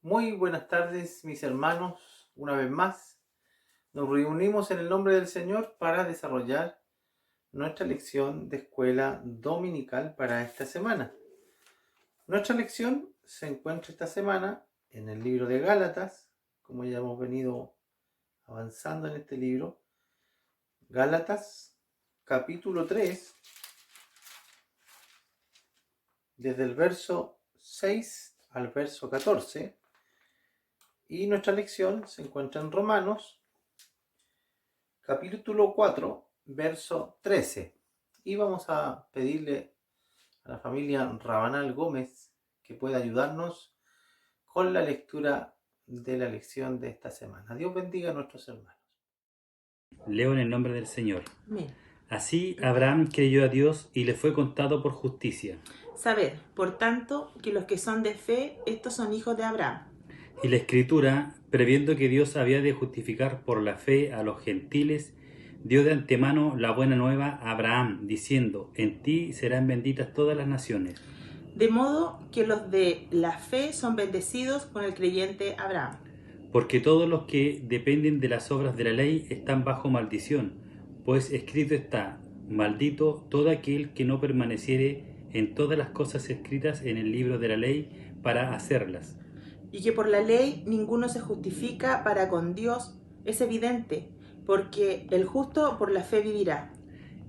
Muy buenas tardes, mis hermanos. Una vez más, nos reunimos en el nombre del Señor para desarrollar nuestra lección de escuela dominical para esta semana. Nuestra lección se encuentra esta semana en el libro de Gálatas, como ya hemos venido avanzando en este libro. Gálatas, capítulo 3, desde el verso 6 al verso 14. Y nuestra lección se encuentra en Romanos, capítulo 4, verso 13. Y vamos a pedirle a la familia Rabanal Gómez que pueda ayudarnos con la lectura de la lección de esta semana. Dios bendiga a nuestros hermanos. Leo en el nombre del Señor. Amén. Así Abraham creyó a Dios y le fue contado por justicia. Sabed, por tanto, que los que son de fe, estos son hijos de Abraham. Y la Escritura, previendo que Dios había de justificar por la fe a los gentiles, dio de antemano la buena nueva a Abraham, diciendo: en ti serán benditas todas las naciones. De modo que los de la fe son bendecidos con el creyente Abraham. Porque todos los que dependen de las obras de la ley están bajo maldición, pues escrito está: maldito todo aquel que no permaneciere en todas las cosas escritas en el libro de la ley para hacerlas. Y que por la ley ninguno se justifica para con Dios es evidente, porque el justo por la fe vivirá.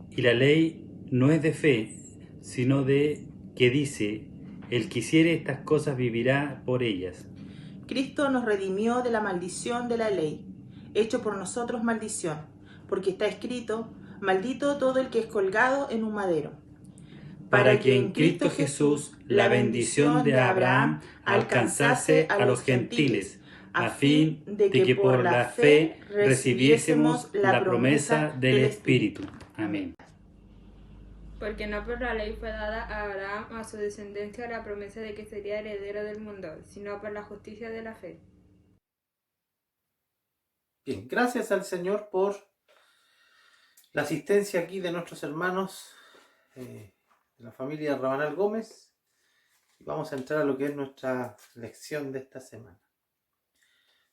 Y la ley no es de fe, sino de que dice: el que hiciere estas cosas vivirá por ellas. Cristo nos redimió de la maldición de la ley, hecho por nosotros maldición, porque está escrito: maldito todo el que es colgado en un madero. Para que en Cristo Jesús la bendición de Abraham alcanzase a los gentiles, a fin de que por la fe recibiésemos la promesa del Espíritu. Amén. Porque no por la ley fue dada a Abraham a su descendencia la promesa de que sería heredero del mundo, sino por la justicia de la fe. Bien, gracias al Señor por la asistencia aquí de nuestros hermanos de la familia Rabanal Gómez. Y vamos a entrar a lo que es nuestra lección de esta semana.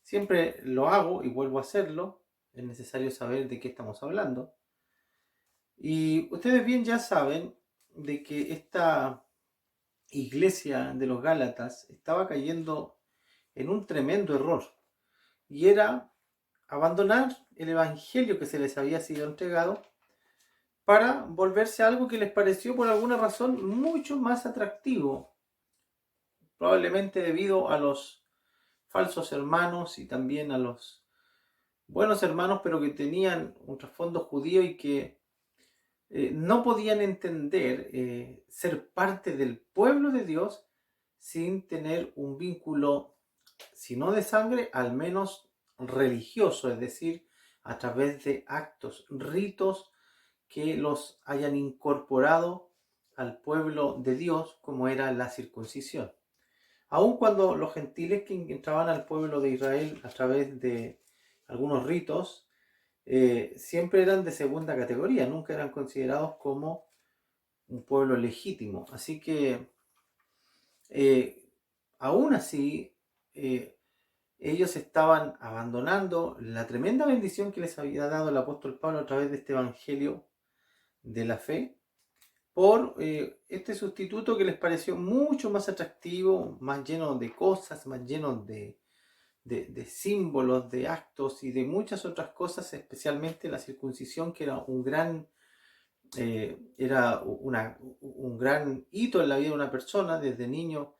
Siempre lo hago y vuelvo a hacerlo. Es necesario saber de qué estamos hablando. Y ustedes bien ya saben de que esta iglesia de los Gálatas estaba cayendo en un tremendo error. Y era abandonar el evangelio que se les había sido entregado para volverse a algo que les pareció por alguna razón mucho más atractivo. Probablemente debido a los falsos hermanos y también a los buenos hermanos, pero que tenían un trasfondo judío y que no podían entender ser parte del pueblo de Dios sin tener un vínculo, si no de sangre, al menos religioso, es decir, a través de actos, ritos que los hayan incorporado al pueblo de Dios, como era la circuncisión. Aun cuando los gentiles que entraban al pueblo de Israel a través de algunos ritos, siempre eran de segunda categoría, nunca eran considerados como un pueblo legítimo. Así que, aún así, ellos estaban abandonando la tremenda bendición que les había dado el apóstol Pablo a través de este evangelio de la fe, por este sustituto que les pareció mucho más atractivo, más lleno de cosas, más lleno de símbolos, de actos y de muchas otras cosas, especialmente la circuncisión, que era un gran hito en la vida de una persona. Desde niño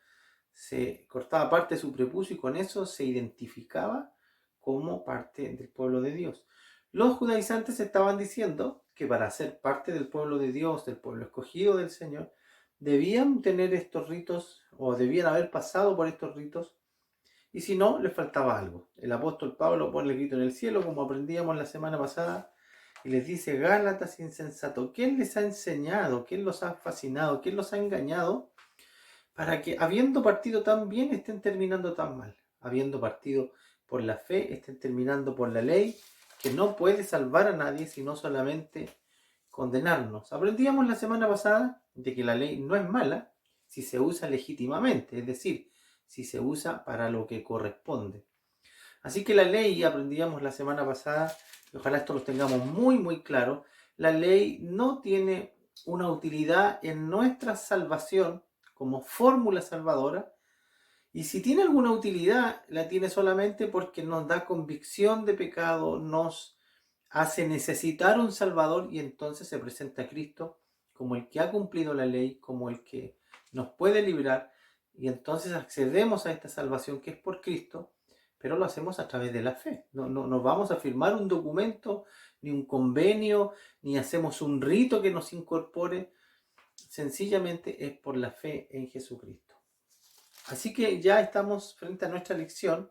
se cortaba parte de su prepucio y con eso se identificaba como parte del pueblo de Dios. Los judaizantes estaban diciendo que para ser parte del pueblo de Dios, del pueblo escogido del Señor, debían tener estos ritos o debían haber pasado por estos ritos, y si no, les faltaba algo. El apóstol Pablo pone el grito en el cielo, como aprendíamos la semana pasada, y les dice: Gálatas insensato, ¿quién les ha enseñado? ¿Quién los ha fascinado? ¿Quién los ha engañado? Para que, habiendo partido tan bien, estén terminando tan mal. Habiendo partido por la fe, estén terminando por la ley, que no puede salvar a nadie, sino solamente condenarnos. Aprendíamos la semana pasada de que la ley no es mala si se usa legítimamente, es decir, si se usa para lo que corresponde. Así que la ley, aprendíamos la semana pasada, y ojalá esto lo tengamos muy muy claro, la ley no tiene una utilidad en nuestra salvación como fórmula salvadora, y si tiene alguna utilidad, la tiene solamente porque nos da convicción de pecado, nos hace necesitar un Salvador, y entonces se presenta a Cristo como el que ha cumplido la ley, como el que nos puede librar, y entonces accedemos a esta salvación que es por Cristo, pero lo hacemos a través de la fe. No vamos a firmar un documento, ni un convenio, ni hacemos un rito que nos incorpore, sencillamente es por la fe en Jesucristo. Así que ya estamos frente a nuestra lección.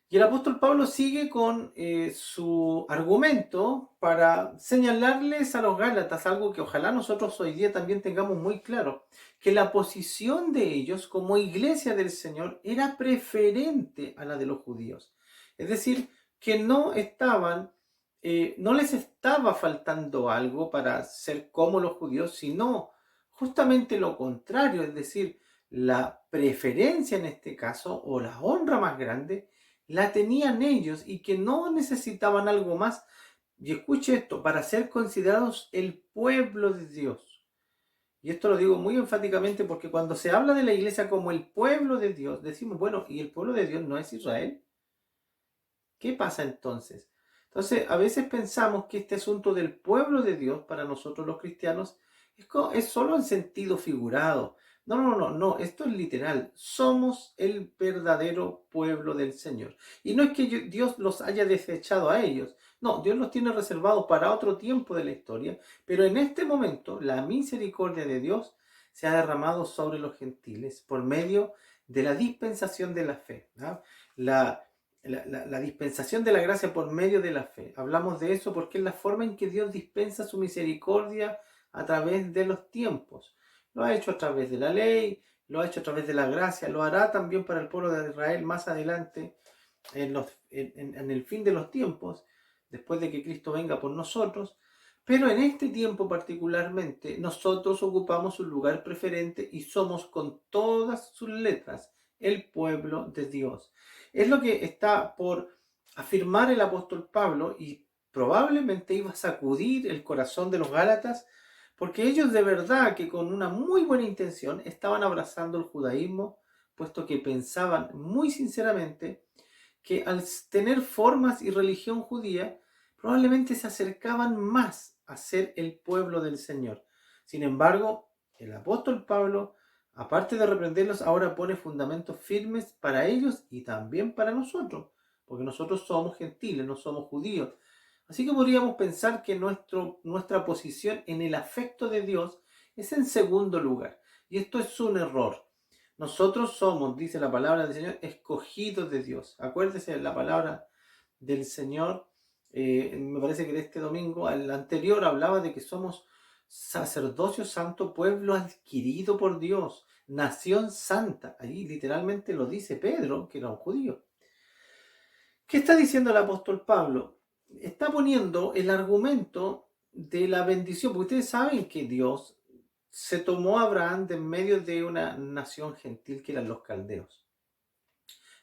Y el apóstol Pablo sigue con su argumento para señalarles a los Gálatas algo que ojalá nosotros hoy día también tengamos muy claro, que la posición de ellos como iglesia del Señor era preferente a la de los judíos. Es decir, que no les estaba faltando algo para ser como los judíos, sino justamente lo contrario, es decir, la preferencia en este caso, o la honra más grande, la tenían ellos, y que no necesitaban algo más. Y escuche esto, para ser considerados el pueblo de Dios. Y esto lo digo muy enfáticamente porque cuando se habla de la iglesia como el pueblo de Dios, decimos, bueno, ¿y el pueblo de Dios no es Israel? ¿Qué pasa entonces? Entonces, a veces pensamos que este asunto del pueblo de Dios para nosotros los cristianos es solo en sentido figurado. No, esto es literal. Somos el verdadero pueblo del Señor. Y no es que Dios los haya desechado a ellos. No, Dios los tiene reservados para otro tiempo de la historia. Pero en este momento, la misericordia de Dios se ha derramado sobre los gentiles por medio de la dispensación de la fe, ¿no? La dispensación de la gracia por medio de la fe. Hablamos de eso porque es la forma en que Dios dispensa su misericordia a través de los tiempos. Lo ha hecho a través de la ley, lo ha hecho a través de la gracia, lo hará también para el pueblo de Israel más adelante, en el fin de los tiempos, después de que Cristo venga por nosotros. Pero en este tiempo particularmente, nosotros ocupamos un lugar preferente y somos con todas sus letras el pueblo de Dios. Es lo que está por afirmar el apóstol Pablo, y probablemente iba a sacudir el corazón de los Gálatas, porque ellos de verdad que con una muy buena intención estaban abrazando el judaísmo, puesto que pensaban muy sinceramente que al tener formas y religión judía, probablemente se acercaban más a ser el pueblo del Señor. Sin embargo, el apóstol Pablo, aparte de reprenderlos, ahora pone fundamentos firmes para ellos y también para nosotros, porque nosotros somos gentiles, no somos judíos. Así que podríamos pensar que nuestra posición en el afecto de Dios es en segundo lugar. Y esto es un error. Nosotros somos, dice la palabra del Señor, escogidos de Dios. Acuérdese la palabra del Señor, me parece que de este domingo, el anterior hablaba de que somos sacerdocio santo, pueblo adquirido por Dios, nación santa. Allí literalmente lo dice Pedro, que era un judío. ¿Qué está diciendo el apóstol Pablo? Está poniendo el argumento de la bendición, porque ustedes saben que Dios se tomó a Abraham de en medio de una nación gentil que eran los caldeos.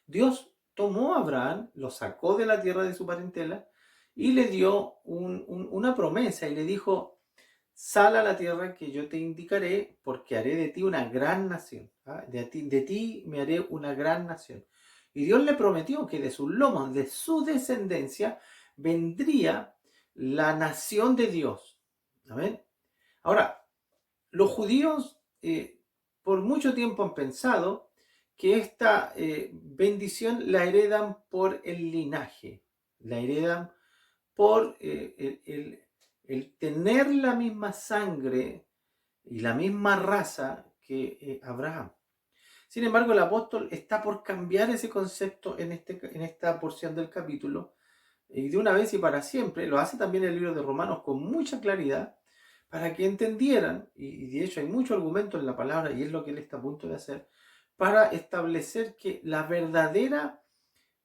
Dios tomó a Abraham, lo sacó de la tierra de su parentela y le dio una promesa y le dijo: sal a la tierra que yo te indicaré, porque haré de ti una gran nación. ¿Ah? De ti me haré una gran nación. Y Dios le prometió que de sus lomos, de su descendencia, vendría la nación de Dios. ¿Amén? Ahora, los judíos por mucho tiempo han pensado que esta bendición la heredan por el linaje, la heredan por el tener la misma sangre y la misma raza que Abraham. Sin embargo, el apóstol está por cambiar ese concepto en esta porción del capítulo, y de una vez y para siempre. Lo hace también el libro de Romanos con mucha claridad, para que entendieran, y de hecho hay mucho argumento en la palabra, y es lo que él está a punto de hacer, para establecer que la verdadera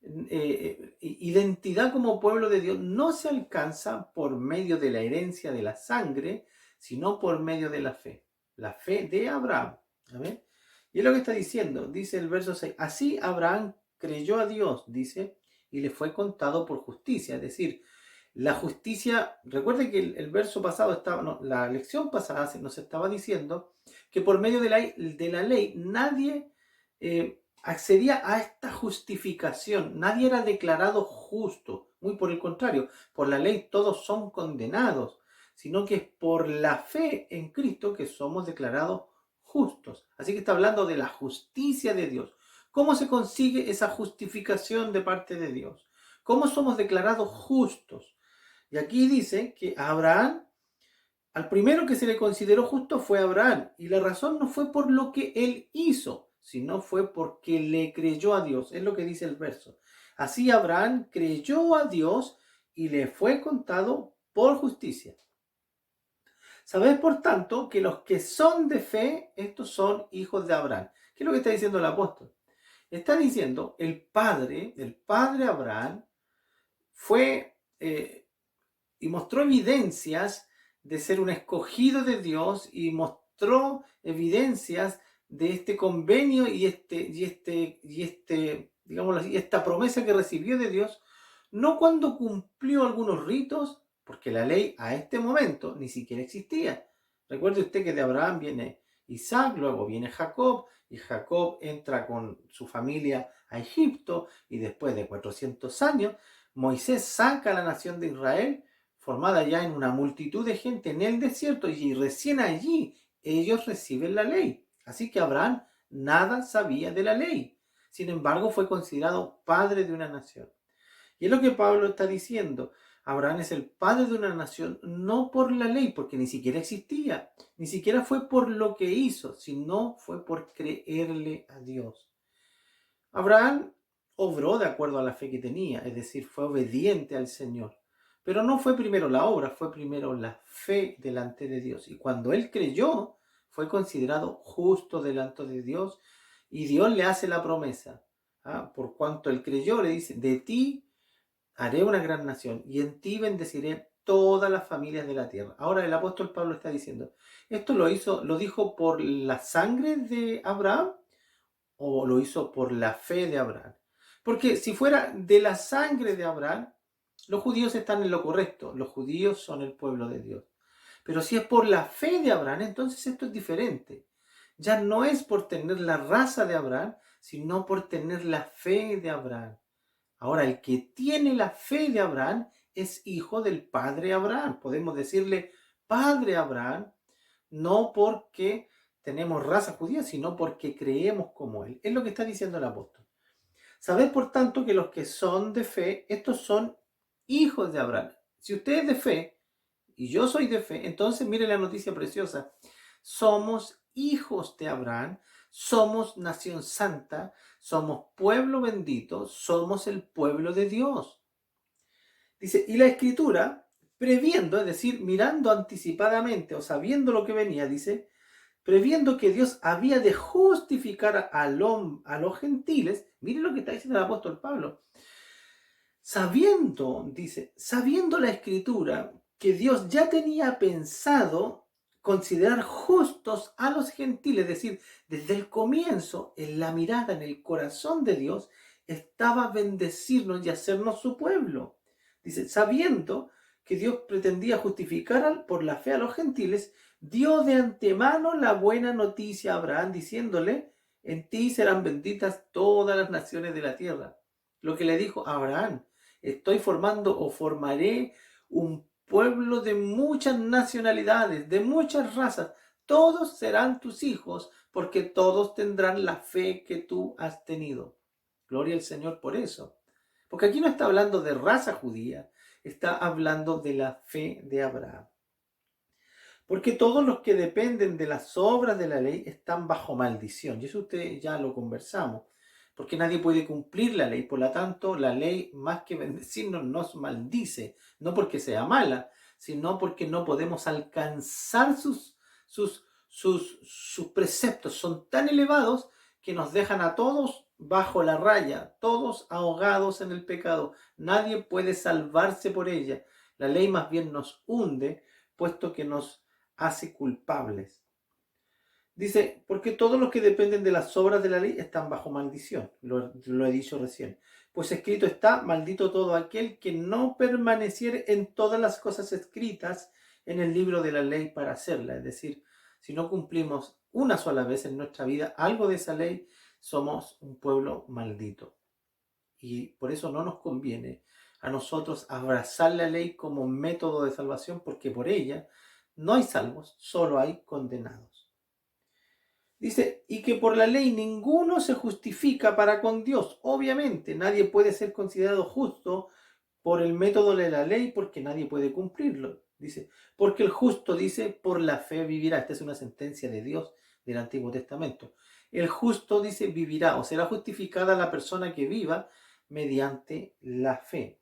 identidad como pueblo de Dios no se alcanza por medio de la herencia de la sangre, sino por medio de la fe de Abraham. ¿Amén? Y es lo que está diciendo, dice el verso 6, así Abraham creyó a Dios, dice, y le fue contado por justicia. Es decir, la justicia, recuerde que el verso pasado estaba, no, la lección pasada nos estaba diciendo que por medio de la ley nadie accedía a esta justificación, nadie era declarado justo, muy por el contrario, por la ley todos son condenados, sino que es por la fe en Cristo que somos declarados justos. Así que está hablando de la justicia de Dios. ¿Cómo se consigue esa justificación de parte de Dios? ¿Cómo somos declarados justos? Y aquí dice que a Abraham, al primero que se le consideró justo fue Abraham. Y la razón no fue por lo que él hizo, sino fue porque le creyó a Dios. Es lo que dice el verso. Así Abraham creyó a Dios y le fue contado por justicia. Sabed, por tanto, que los que son de fe, estos son hijos de Abraham. ¿Qué es lo que está diciendo el apóstol? Está diciendo, el padre Abraham, fue y mostró evidencias de ser un escogido de Dios y mostró evidencias de este convenio y digámoslo así, esta promesa que recibió de Dios, no cuando cumplió algunos ritos, porque la ley a este momento ni siquiera existía. Recuerde usted que de Abraham viene Isaac, luego viene Jacob, y Jacob entra con su familia a Egipto, y después de 400 años, Moisés saca a la nación de Israel, formada ya en una multitud de gente en el desierto, y recién allí ellos reciben la ley. Así que Abraham nada sabía de la ley. Sin embargo, fue considerado padre de una nación. Y es lo que Pablo está diciendo. Abraham es el padre de una nación, no por la ley, porque ni siquiera existía. Ni siquiera fue por lo que hizo, sino fue por creerle a Dios. Abraham obró de acuerdo a la fe que tenía, es decir, fue obediente al Señor. Pero no fue primero la obra, fue primero la fe delante de Dios. Y cuando él creyó, fue considerado justo delante de Dios, y Dios le hace la promesa. Por cuanto él creyó, le dice, de ti haré una gran nación, y en ti bendeciré todas las familias de la tierra. Ahora el apóstol Pablo está diciendo, ¿esto lo dijo por la sangre de Abraham o lo hizo por la fe de Abraham? Porque si fuera de la sangre de Abraham, los judíos están en lo correcto, los judíos son el pueblo de Dios. Pero si es por la fe de Abraham, entonces esto es diferente. Ya no es por tener la raza de Abraham, sino por tener la fe de Abraham. Ahora, el que tiene la fe de Abraham es hijo del padre Abraham. Podemos decirle padre Abraham, no porque tenemos raza judía, sino porque creemos como él. Es lo que está diciendo el apóstol. Sabed, por tanto, que los que son de fe, estos son hijos de Abraham. Si usted es de fe, y yo soy de fe, entonces mire la noticia preciosa. Somos hijos de Abraham, somos nación santa, somos pueblo bendito, somos el pueblo de Dios. Dice, y la Escritura, previendo, es decir, mirando anticipadamente o sabiendo lo que venía, dice, previendo que Dios había de justificar a los gentiles, mire lo que está diciendo el apóstol Pablo, sabiendo la Escritura que Dios ya tenía pensado considerar justos a los gentiles, es decir, desde el comienzo, en la mirada, en el corazón de Dios, estaba bendecirnos y hacernos su pueblo. Dice, sabiendo que Dios pretendía justificar por la fe a los gentiles, dio de antemano la buena noticia a Abraham, diciéndole, en ti serán benditas todas las naciones de la tierra. Lo que le dijo a Abraham, estoy formando o formaré un pueblo de muchas nacionalidades, de muchas razas. Todos serán tus hijos, porque todos tendrán la fe que tú has tenido. Gloria al Señor por eso. Porque aquí no está hablando de raza judía, está hablando de la fe de Abraham. Porque todos los que dependen de las obras de la ley están bajo maldición. Y eso usted ya lo conversamos. Porque nadie puede cumplir la ley. Por lo tanto, la ley, más que bendecirnos, nos maldice. No porque sea mala, sino porque no podemos alcanzar sus preceptos. Son tan elevados que nos dejan a todos bajo la raya, todos ahogados en el pecado. Nadie puede salvarse por ella. La ley más bien nos hunde, puesto que nos hace culpables. Dice, porque todos los que dependen de las obras de la ley están bajo maldición. Lo he dicho recién. Pues escrito está, maldito todo aquel que no permaneciere en todas las cosas escritas en el libro de la ley para hacerla. Es decir, si no cumplimos una sola vez en nuestra vida algo de esa ley, somos un pueblo maldito. Y por eso no nos conviene a nosotros abrazar la ley como método de salvación, porque por ella no hay salvos, solo hay condenados. Dice, y que por la ley ninguno se justifica para con Dios. Obviamente, nadie puede ser considerado justo por el método de la ley porque nadie puede cumplirlo. Dice, porque el justo, dice, por la fe vivirá. Esta es una sentencia de Dios del Antiguo Testamento. El justo, dice, vivirá o será justificada la persona que viva mediante la fe.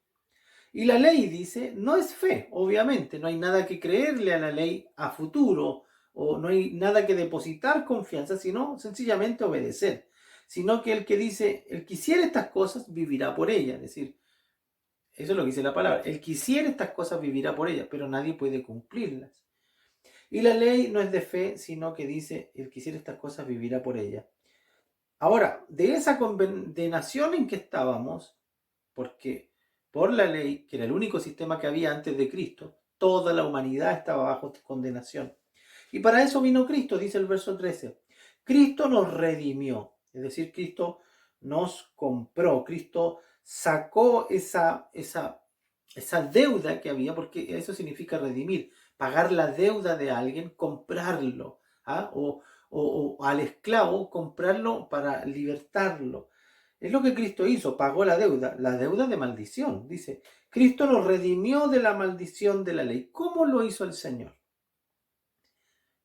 Y la ley, dice, no es fe, obviamente. No hay nada que creerle a la ley a futuro, o no hay nada que depositar confianza, sino sencillamente obedecer. Sino que el que dice, el que hiciera estas cosas, vivirá por ellas. Es decir, eso es lo que dice la palabra. El que hiciera estas cosas, vivirá por ellas, pero nadie puede cumplirlas. Y la ley no es de fe, sino que dice, el que hiciera estas cosas, vivirá por ellas. Ahora, de esa condenación en que estábamos, porque por la ley, que era el único sistema que había antes de Cristo, toda la humanidad estaba bajo condenación. Y para eso vino Cristo, dice el verso 13. Cristo nos redimió, es decir, Cristo nos compró, Cristo sacó esa deuda que había, porque eso significa redimir, pagar la deuda de alguien, comprarlo, ¿ah? O al esclavo, comprarlo para libertarlo. Es lo que Cristo hizo, pagó la deuda de maldición. Dice, Cristo nos redimió de la maldición de la ley. ¿Cómo lo hizo el Señor?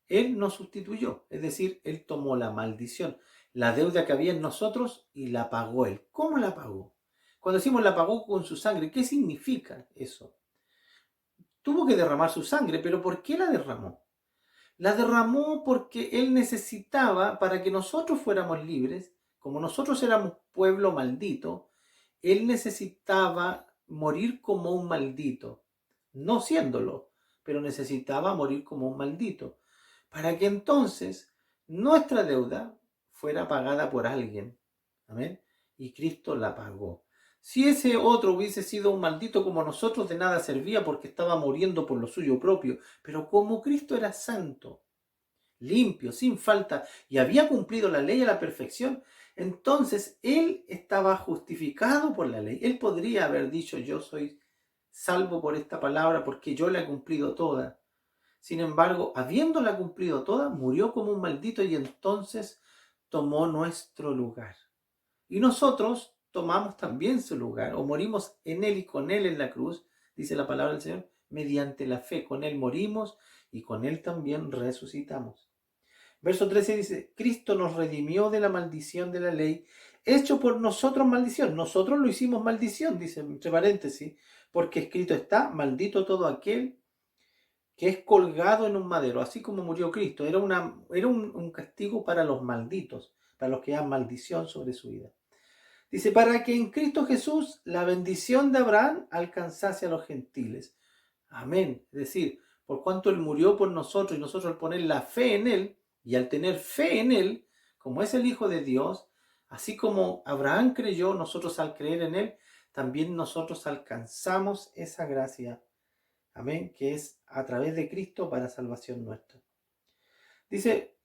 Él nos sustituyó, es decir, Él tomó la maldición, la deuda que había en nosotros y la pagó Él. ¿Cómo la pagó? Cuando decimos la pagó con su sangre, ¿qué significa eso? Tuvo que derramar su sangre, pero ¿por qué la derramó? La derramó porque Él necesitaba, para que nosotros fuéramos libres, como nosotros éramos pueblo maldito, Él necesitaba morir como un maldito, no siéndolo, pero necesitaba morir como un maldito, para que entonces nuestra deuda fuera pagada por alguien. Amén. Y Cristo la pagó. Si ese otro hubiese sido un maldito como nosotros, de nada servía porque estaba muriendo por lo suyo propio. Pero como Cristo era santo, limpio, sin falta, y había cumplido la ley a la perfección, entonces Él estaba justificado por la ley. Él podría haber dicho, yo soy salvo por esta palabra porque yo la he cumplido toda. Sin embargo, habiéndola cumplido toda, murió como un maldito y entonces tomó nuestro lugar. Y nosotros tomamos también su lugar, o morimos en Él y con Él en la cruz, dice la palabra del Señor, mediante la fe. Con Él morimos y con Él también resucitamos. Verso 13 dice, Cristo nos redimió de la maldición de la ley, hecho por nosotros maldición. Nosotros lo hicimos maldición, dice entre paréntesis, porque escrito está, maldito todo aquel que es colgado en un madero, así como murió Cristo. Era un castigo para los malditos, para los que dan maldición sobre su vida. Dice, para que en Cristo Jesús la bendición de Abraham alcanzase a los gentiles. Amén. Es decir, por cuanto Él murió por nosotros y nosotros al poner la fe en Él, y al tener fe en Él, como es el Hijo de Dios, así como Abraham creyó, nosotros al creer en Él, también nosotros alcanzamos esa gracia. Amén, que es a través de Cristo para salvación nuestra. Dice,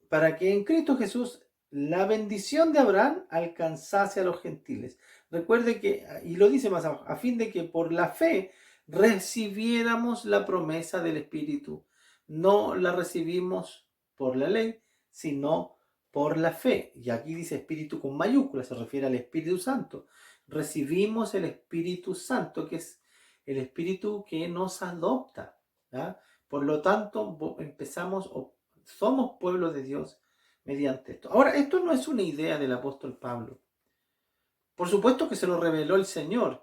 para que en Cristo Jesús la bendición de Abraham alcanzase a los gentiles. Recuerde que, y lo dice más abajo, a fin de que por la fe recibiéramos la promesa del Espíritu. No la recibimos por la ley, sino por la fe. Y aquí dice Espíritu con mayúsculas, se refiere al Espíritu Santo. Recibimos el Espíritu Santo, que es el Espíritu que nos adopta. ¿Ya? Por lo tanto, somos pueblo de Dios mediante esto. Ahora, esto no es una idea del apóstol Pablo. Por supuesto que se lo reveló el Señor.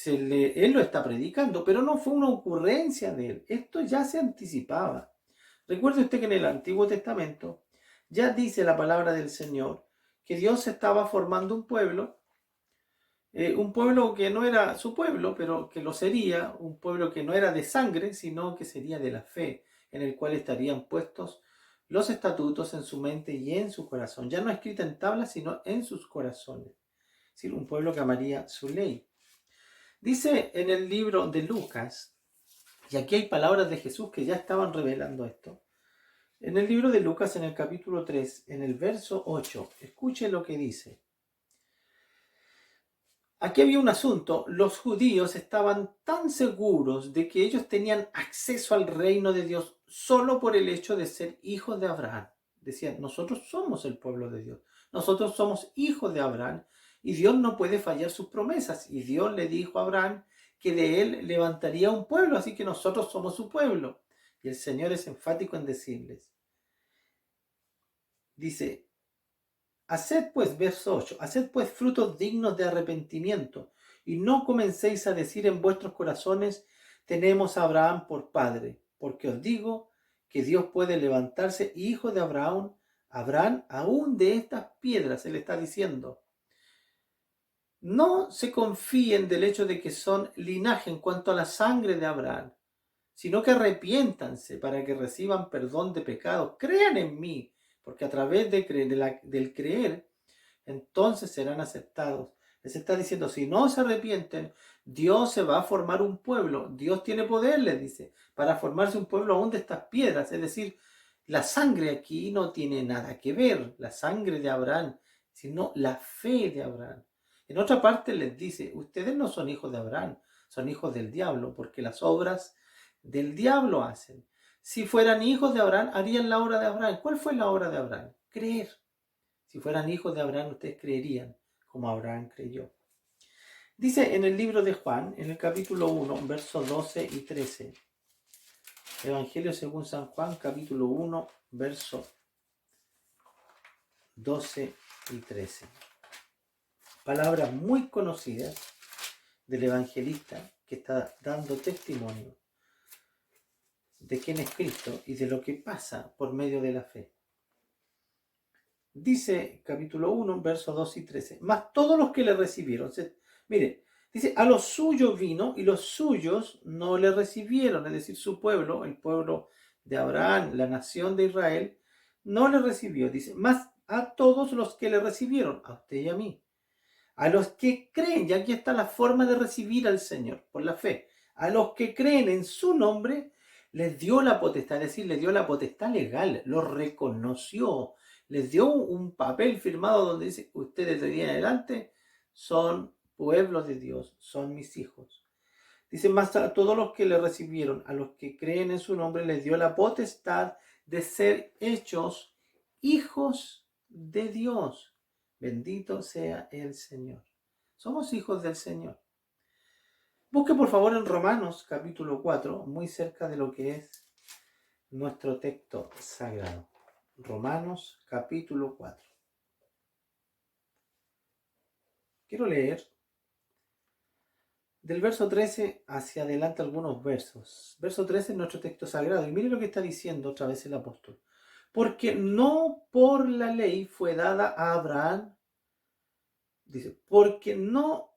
Él lo está predicando, pero no fue una ocurrencia de él. Esto ya se anticipaba. Recuerde usted que en el Antiguo Testamento ya dice la palabra del Señor que Dios estaba formando un pueblo que no era su pueblo, pero que lo sería, un pueblo que no era de sangre, sino que sería de la fe, en el cual estarían puestos los estatutos en su mente y en su corazón, ya no escrita en tablas, sino en sus corazones. Es decir, un pueblo que amaría su ley. Dice en el libro de Lucas, y aquí hay palabras de Jesús que ya estaban revelando esto. En el libro de Lucas, en el capítulo 3, en el verso 8, escuche lo que dice. Aquí había un asunto. Los judíos estaban tan seguros de que ellos tenían acceso al reino de Dios solo por el hecho de ser hijos de Abraham. Decían, nosotros somos el pueblo de Dios. Nosotros somos hijos de Abraham y Dios no puede fallar sus promesas. Y Dios le dijo a Abraham que de él levantaría un pueblo, así que nosotros somos su pueblo. Y el Señor es enfático en decirles. Dice, haced pues, verso 8, haced pues frutos dignos de arrepentimiento, y no comencéis a decir en vuestros corazones, tenemos a Abraham por padre, porque os digo que Dios puede levantarse hijo de Abraham, aún de estas piedras. Él está diciendo, no se confíen del hecho de que son linaje en cuanto a la sangre de Abraham, sino que arrepiéntanse para que reciban perdón de pecados. Crean en mí, porque a través de del creer, entonces serán aceptados. Les está diciendo, si no se arrepienten, Dios se va a formar un pueblo. Dios tiene poder, les dice, para formarse un pueblo aún de estas piedras. Es decir, la sangre aquí no tiene nada que ver, la sangre de Abraham, sino la fe de Abraham. En otra parte les dice, ustedes no son hijos de Abraham, son hijos del diablo, porque las obras del diablo hacen. Si fueran hijos de Abraham, harían la obra de Abraham. ¿Cuál fue la obra de Abraham? Creer. Si fueran hijos de Abraham, ustedes creerían como Abraham creyó. Dice en el libro de Juan, en el capítulo 1, versos 12 y 13. Evangelio según San Juan, capítulo 1, versos 12 y 13. Palabras muy conocidas del evangelista que está dando testimonio de quién es Cristo y de lo que pasa por medio de la fe. Dice capítulo 1, versos 2 y 13. Mas todos los que le recibieron, mire, dice, a los suyos vino y los suyos no le recibieron, es decir, su pueblo, el pueblo de Abraham, la nación de Israel, no le recibió. Dice, mas a todos los que le recibieron, a usted y a mí, a los que creen, y aquí está la forma de recibir al Señor, por la fe, a los que creen en su nombre, les dio la potestad, es decir, les dio la potestad legal, los reconoció, les dio un papel firmado donde dice, ustedes de ahí en adelante son pueblos de Dios, son mis hijos. Dice, más a todos los que le recibieron, a los que creen en su nombre, les dio la potestad de ser hechos hijos de Dios. Bendito sea el Señor. Somos hijos del Señor. Busque por favor en Romanos capítulo 4, muy cerca de lo que es nuestro texto sagrado. Romanos capítulo 4. Quiero leer del verso 13 hacia adelante algunos versos. Verso 13 es nuestro texto sagrado. Y mire lo que está diciendo otra vez el apóstol. Porque no por la ley fue dada a Abraham. Dice, porque no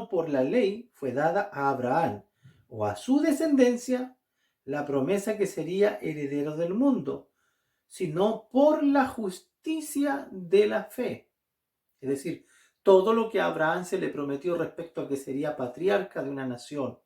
por la ley fue dada a Abraham o a su descendencia la promesa que sería heredero del mundo, sino por la justicia de la fe. Es decir, todo lo que a Abraham se le prometió respecto a que sería patriarca de una nación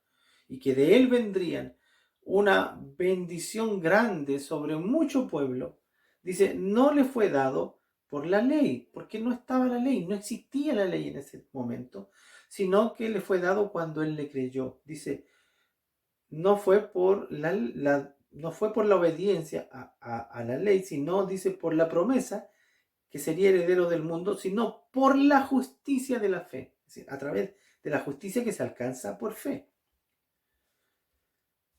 y que de él vendrían una bendición grande sobre mucho pueblo, dice, no le fue dado por la ley, porque no estaba la ley, no existía la ley en ese momento, sino que le fue dado cuando él le creyó. Dice, no fue por la obediencia a la ley, sino, dice, por la promesa que sería heredero del mundo, sino por la justicia de la fe, es decir, a través de la justicia que se alcanza por fe.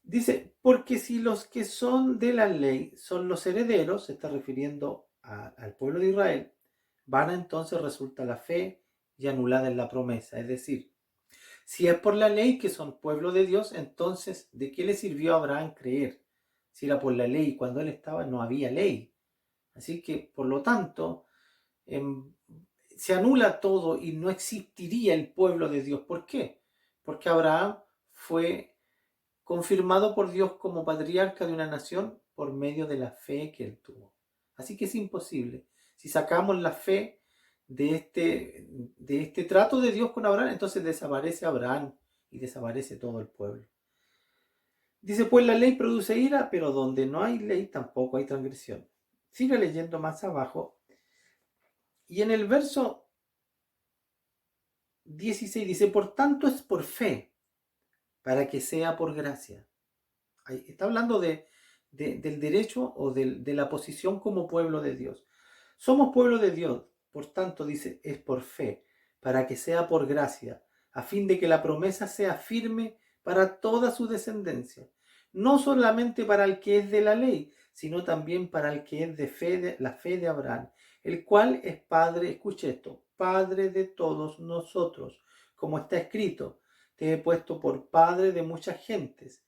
Dice, porque si los que son de la ley son los herederos, se está refiriendo al pueblo de Israel, vana entonces resulta la fe y anulada en la promesa. Es decir, si es por la ley que son pueblo de Dios, entonces, ¿de qué le sirvió a Abraham creer? Si era por la ley, cuando él estaba no había ley. Así que, por lo tanto, se anula todo y no existiría el pueblo de Dios. ¿Por qué? Porque Abraham fue confirmado por Dios como patriarca de una nación por medio de la fe que él tuvo. Así que es imposible. Si sacamos la fe de este trato de Dios con Abraham, entonces desaparece Abraham y desaparece todo el pueblo. Dice, pues la ley produce ira, pero donde no hay ley tampoco hay transgresión. Sigue leyendo más abajo. Y en el verso 16 dice, por tanto es por fe, para que sea por gracia. Ahí está hablando del derecho o de la posición como pueblo de Dios. Somos pueblo de Dios, por tanto dice, es por fe, para que sea por gracia, a fin de que la promesa sea firme para toda su descendencia, no solamente para el que es de la ley, sino también para el que es de fe, la fe de Abraham, el cual es Padre, escuche esto, Padre de todos nosotros, como está escrito, te he puesto por Padre de muchas gentes,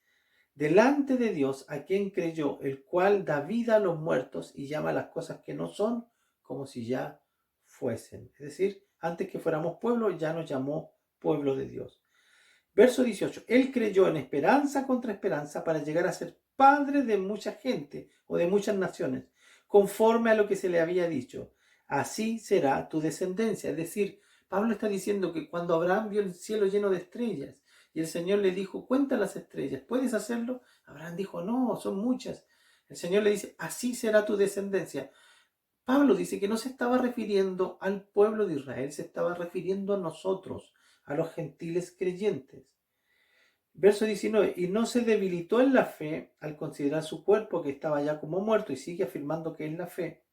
delante de Dios a quien creyó, el cual da vida a los muertos y llama las cosas que no son como si ya fuesen. Es decir, antes que fuéramos pueblo, ya nos llamó pueblo de Dios. Verso 18. Él creyó en esperanza contra esperanza para llegar a ser padre de mucha gente o de muchas naciones, conforme a lo que se le había dicho. Así será tu descendencia. Es decir, Pablo está diciendo que cuando Abraham vio el cielo lleno de estrellas y el Señor le dijo, cuenta las estrellas, ¿puedes hacerlo? Abraham dijo, no, son muchas. El Señor le dice, así será tu descendencia. Pablo dice que no se estaba refiriendo al pueblo de Israel, se estaba refiriendo a nosotros, a los gentiles creyentes. Verso 19, y no se debilitó en la fe al considerar su cuerpo que estaba ya como muerto, y sigue afirmando que es la fe,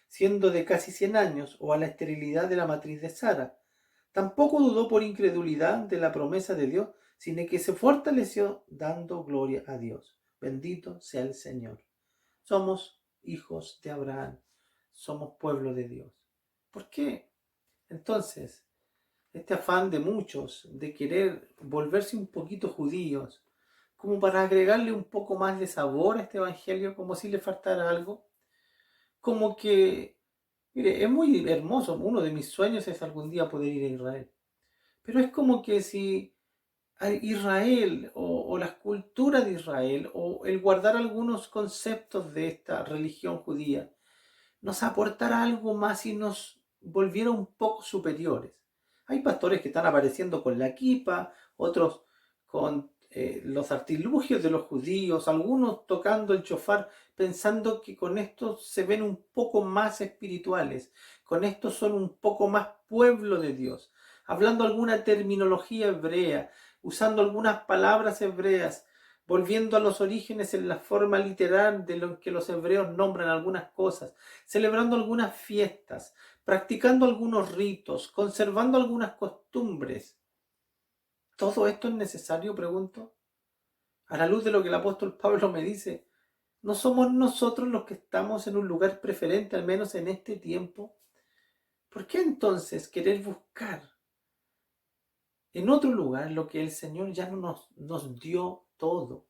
siendo de casi 100 años, o a la esterilidad de la matriz de Sara. Tampoco dudó por incredulidad de la promesa de Dios, sino que se fortaleció dando gloria a Dios. Bendito sea el Señor. Somos hijos de Abraham, somos pueblo de Dios. ¿Por qué? Entonces, este afán de muchos de querer volverse un poquito judíos, como para agregarle un poco más de sabor a este evangelio, como si le faltara algo, como que, mire, es muy hermoso, uno de mis sueños es algún día poder ir a Israel, pero es como que si a Israel o la cultura de Israel o el guardar algunos conceptos de esta religión judía nos aportara algo más y nos volviera un poco superiores. Hay pastores que están apareciendo con la kipa, otros con los artilugios de los judíos, algunos tocando el shofar, pensando que con esto se ven un poco más espirituales, con esto son un poco más pueblo de Dios, hablando alguna terminología hebrea, usando algunas palabras hebreas, volviendo a los orígenes en la forma literal de lo que los hebreos nombran algunas cosas, celebrando algunas fiestas, practicando algunos ritos, conservando algunas costumbres. ¿Todo esto es necesario, pregunto? A la luz de lo que el apóstol Pablo me dice, ¿no somos nosotros los que estamos en un lugar preferente, al menos en este tiempo? ¿Por qué entonces querer buscar en otro lugar lo que el Señor ya nos dio todo?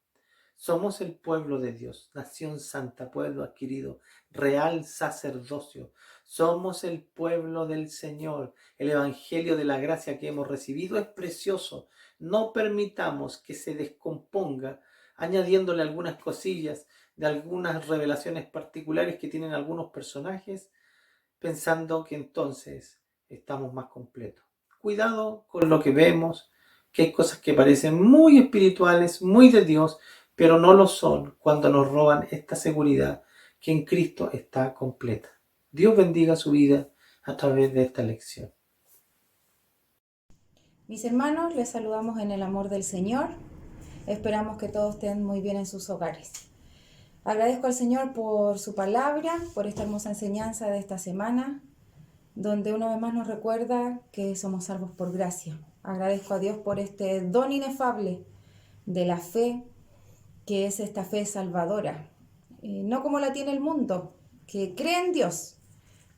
Somos el pueblo de Dios, nación santa, pueblo adquirido, real sacerdocio. Somos el pueblo del Señor. El evangelio de la gracia que hemos recibido es precioso. No permitamos que se descomponga añadiéndole algunas cosillas de algunas revelaciones particulares que tienen algunos personajes, pensando que entonces estamos más completos. Cuidado con lo que vemos, que hay cosas que parecen muy espirituales, muy de Dios, pero no lo son cuando nos roban esta seguridad que en Cristo está completa. Dios bendiga su vida a través de esta lección. Mis hermanos, les saludamos en el amor del Señor. Esperamos que todos estén muy bien en sus hogares. Agradezco al Señor por su palabra, por esta hermosa enseñanza de esta semana, donde una vez más nos recuerda que somos salvos por gracia. Agradezco a Dios por este don inefable de la fe, que es esta fe salvadora, no como la tiene el mundo, que cree en Dios,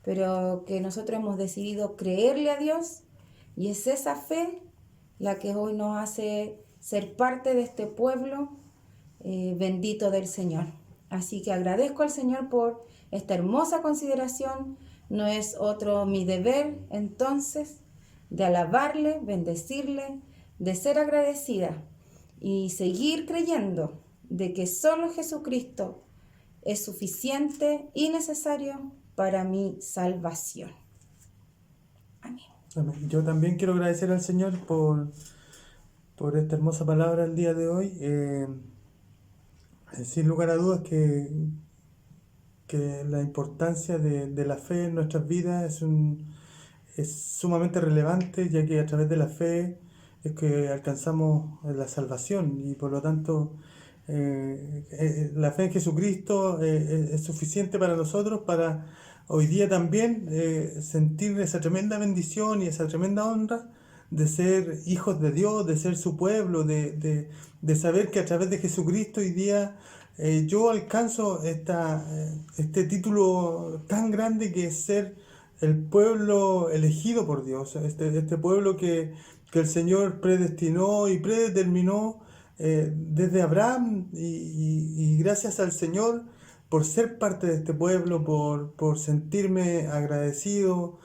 pero que nosotros hemos decidido creerle a Dios, y es esa fe la que hoy nos hace ser parte de este pueblo bendito del Señor. Así que agradezco al Señor por esta hermosa consideración. No es otro mi deber entonces de alabarle, bendecirle, de ser agradecida y seguir creyendo de que solo Jesucristo es suficiente y necesario para mi salvación. Amén. Amén. Yo también quiero agradecer al Señor por esta hermosa palabra el día de hoy. Sin lugar a dudas que la importancia de la fe en nuestras vidas es sumamente relevante, ya que a través de la fe es que alcanzamos la salvación y por lo tanto la fe en Jesucristo es suficiente para nosotros para hoy día también sentir esa tremenda bendición y esa tremenda honra de ser hijos de Dios, de ser su pueblo, de saber que a través de Jesucristo hoy día yo alcanzo este título tan grande que es ser el pueblo elegido por Dios, este pueblo que el Señor predestinó y predeterminó desde Abraham y gracias al Señor por ser parte de este pueblo, por sentirme agradecido,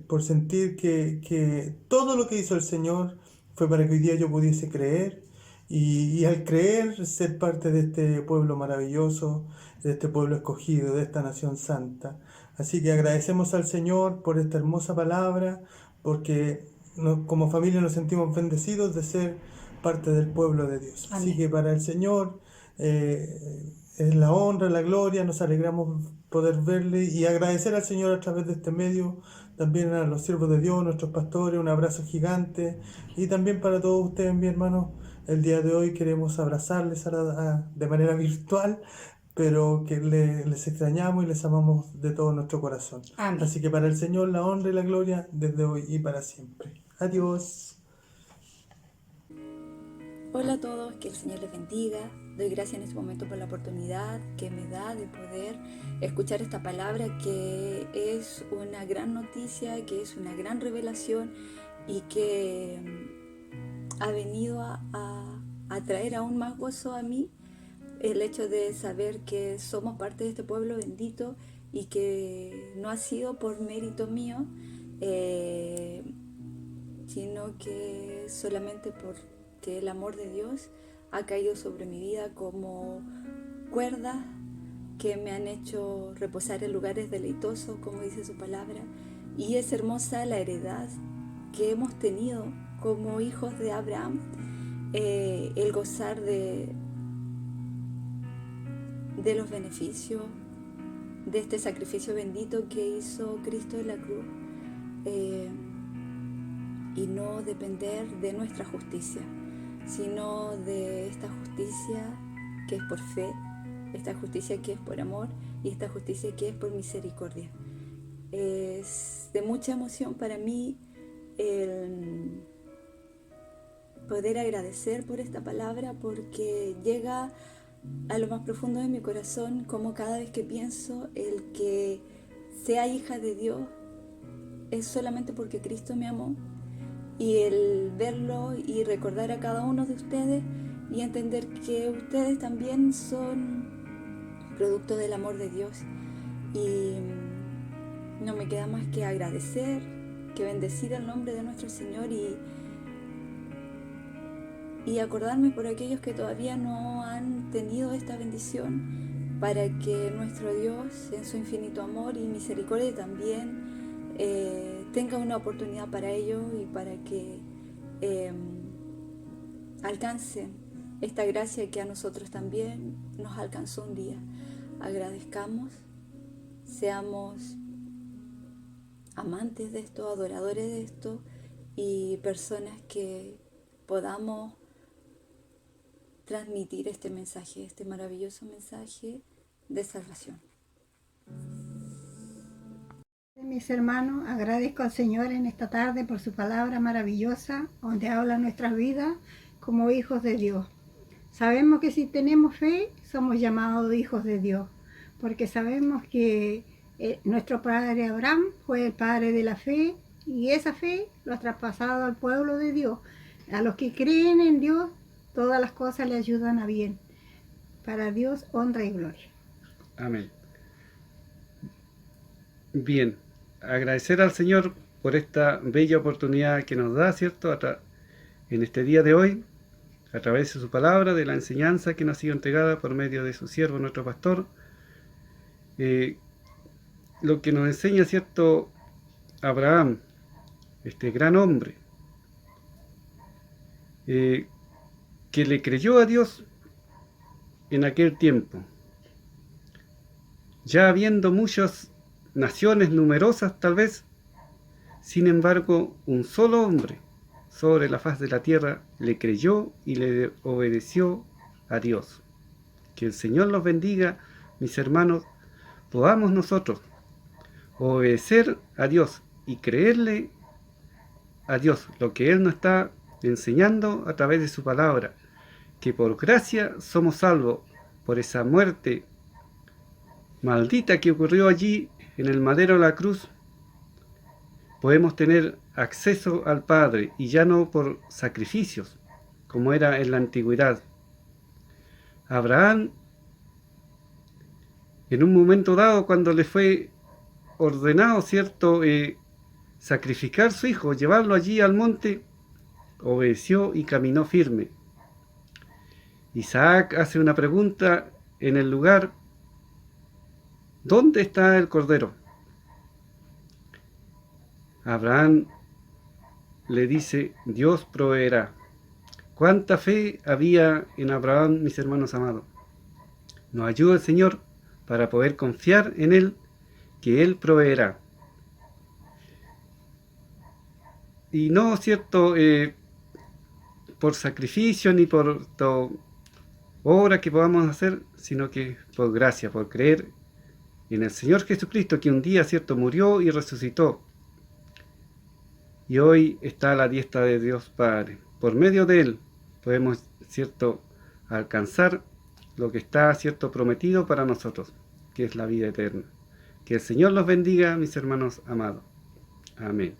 por sentir que todo lo que hizo el Señor fue para que hoy día yo pudiese creer y al creer ser parte de este pueblo maravilloso, de este pueblo escogido, de esta nación santa. Así que agradecemos al Señor por esta hermosa palabra, porque como familia nos sentimos bendecidos de ser parte del pueblo de Dios. Amén. Así que para el Señor es la honra, la gloria, nos alegramos poder verle y agradecer al Señor a través de este medio, también a los siervos de Dios, nuestros pastores, un abrazo gigante y también para todos ustedes, mi hermano, el día de hoy queremos abrazarles de manera virtual, pero que les extrañamos y les amamos de todo nuestro corazón. Amén. Así que para el Señor la honra y la gloria desde hoy y para siempre. Adiós. Hola a todos, que el Señor les bendiga. Doy gracias en este momento por la oportunidad que me da de poder escuchar esta palabra que es una gran noticia, que es una gran revelación y que ha venido a traer aún más gozo a mí el hecho de saber que somos parte de este pueblo bendito y que no ha sido por mérito mío, sino que solamente porque el amor de Dios ha caído sobre mi vida como cuerdas que me han hecho reposar en lugares deleitosos, como dice su palabra, y es hermosa la heredad que hemos tenido como hijos de Abraham, el gozar de los beneficios de este sacrificio bendito que hizo Cristo en la cruz, y no depender de nuestra justicia, sino de esta justicia que es por fe, esta justicia que es por amor y esta justicia que es por misericordia. Es de mucha emoción para mí el poder agradecer por esta palabra, porque llega a lo más profundo de mi corazón, como cada vez que pienso el que sea hija de Dios es solamente porque Cristo me amó, y el verlo y recordar a cada uno de ustedes y entender que ustedes también son producto del amor de Dios. Y no me queda más que agradecer, que bendecir el nombre de nuestro Señor y acordarme por aquellos que todavía no han tenido esta bendición, para que nuestro Dios en su infinito amor y misericordia también tenga una oportunidad para ellos y para que alcancen esta gracia que a nosotros también nos alcanzó un día. Agradezcamos, seamos amantes de esto, adoradores de esto y personas que podamos transmitir este mensaje, este maravilloso mensaje de salvación. Mis hermanos, agradezco al Señor en esta tarde por su palabra maravillosa, donde habla nuestras vidas como hijos de Dios. Sabemos que si tenemos fe, somos llamados hijos de Dios, porque sabemos que nuestro padre Abraham fue el padre de la fe, y esa fe lo ha traspasado al pueblo de Dios. A los que creen en Dios, todas las cosas le ayudan a bien. Para Dios, honra y gloria. Amén. Bien, agradecer al Señor por esta bella oportunidad que nos da, ¿cierto?, en este día de hoy, a través de su palabra, de la enseñanza que nos ha sido entregada por medio de su siervo, nuestro pastor, lo que nos enseña, ¿cierto?, Abraham, este gran hombre, que le creyó a Dios en aquel tiempo, ya habiendo muchas naciones numerosas tal vez. Sin embargo, un solo hombre sobre la faz de la tierra le creyó y le obedeció a Dios. Que el Señor los bendiga, mis hermanos. Podamos nosotros obedecer a Dios y creerle a Dios lo que Él nos está enseñando a través de su palabra, que por gracia somos salvos por esa muerte maldita que ocurrió allí en el madero de la cruz. Podemos tener acceso al Padre, y ya no por sacrificios, como era en la antigüedad. Abraham, en un momento dado, cuando le fue ordenado, ¿cierto?, sacrificar su hijo, llevarlo allí al monte, obedeció y caminó firme. Isaac hace una pregunta en el lugar: ¿dónde está el cordero? Abraham le dice: Dios proveerá. ¿Cuánta fe había en Abraham, mis hermanos amados? Nos ayuda el Señor para poder confiar en Él, que Él proveerá. Y no, ¿cierto?, por sacrificio ni por obra que podamos hacer, sino que por gracia, por creer en el Señor Jesucristo, que un día, ¿cierto?, murió y resucitó. Y hoy está a la diestra de Dios Padre. Por medio de Él podemos, ¿cierto?, alcanzar lo que está, ¿cierto?, prometido para nosotros, que es la vida eterna. Que el Señor los bendiga, mis hermanos amados. Amén.